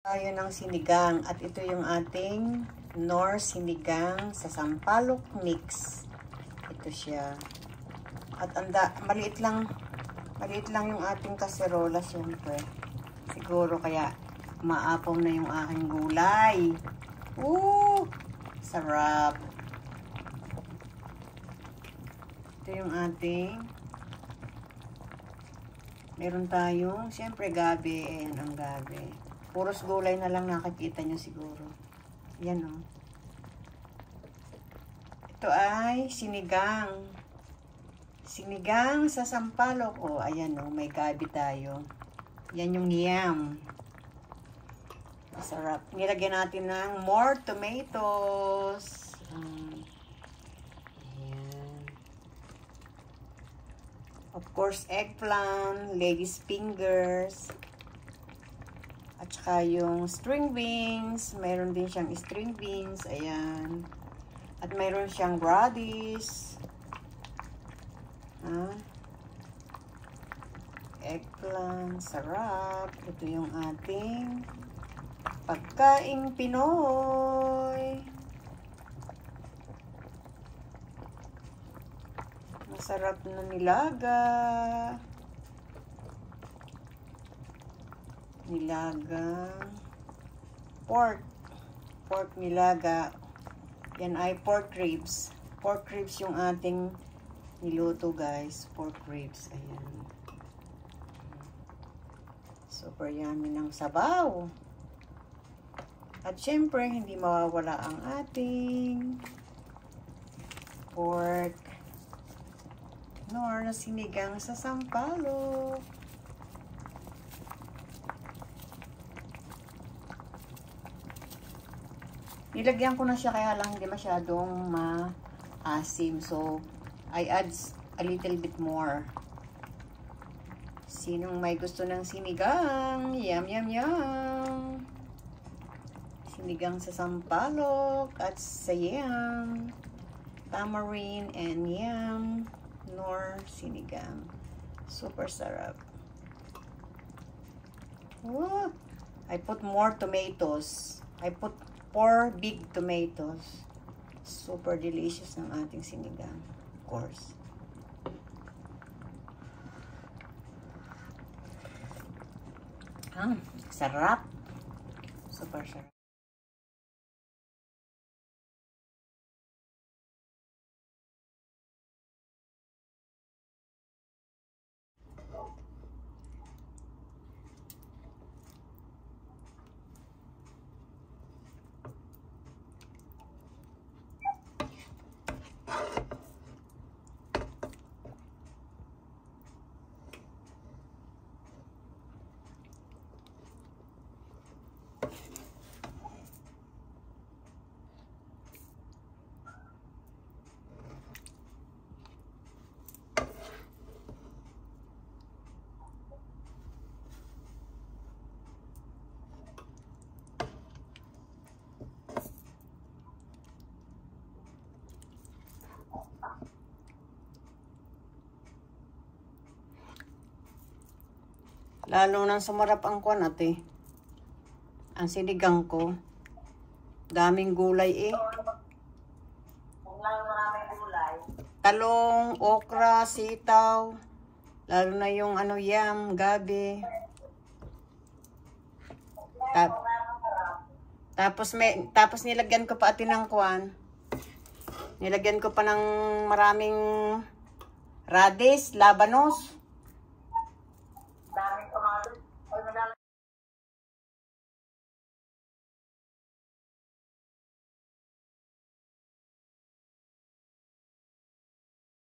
Tayo ng sinigang at ito yung ating Knorr sinigang sa sampalok mix. Ito siya. At maliit lang yung ating kaserola syempre. Siguro kaya maapaw na yung aking gulay. Sarap. Ito yung ating meron tayong syempre gabi. Ayan ang gabi. Puros gulay na lang nakikita nyo siguro. Yan o. Ito ay sinigang. Sinigang sa sampalok. O, ayan o. May gabi tayo. Yan yung yam. Masarap. Nilagyan natin ng more tomatoes. Ayan. Of course, eggplant, lady's fingers. At saka yung string beans. Mayroon din siyang string beans. Ayan. At mayroon siyang radish. Eggplant. Sarap. Ito yung ating pagkaing Pinoy. Masarap na nilaga. Nilagang pork nilaga. Yan ay pork ribs yung ating niluto guys. Pork ribs, ayan. Super yummy ng sabaw. At syempre hindi mawawala ang ating pork Knorr na sinigang sa sampalok. Nilagyan ko na siya kaya lang hindi masyadong maasim. So, I add a little bit more. Sinong may gusto ng sinigang? Yum, yum, yum! Sinigang sa sampalok at sa yam. Tamarind and yam. Knorr sinigang. Super sarap. I put more tomatoes. I put 4 big tomatoes. Super delicious ng ating sinigang. Of course. Sarap. Super sarap. Lalo nang sumarap ang kwan ate. Ang sinigang ko. Daming gulay eh. Maraming gulay. Talong, okra, sitaw. Lalo na yung yam, gabi. Tapos nilagyan ko pa ate ng kwan. Nilagyan ko pa ng maraming radish, labanos.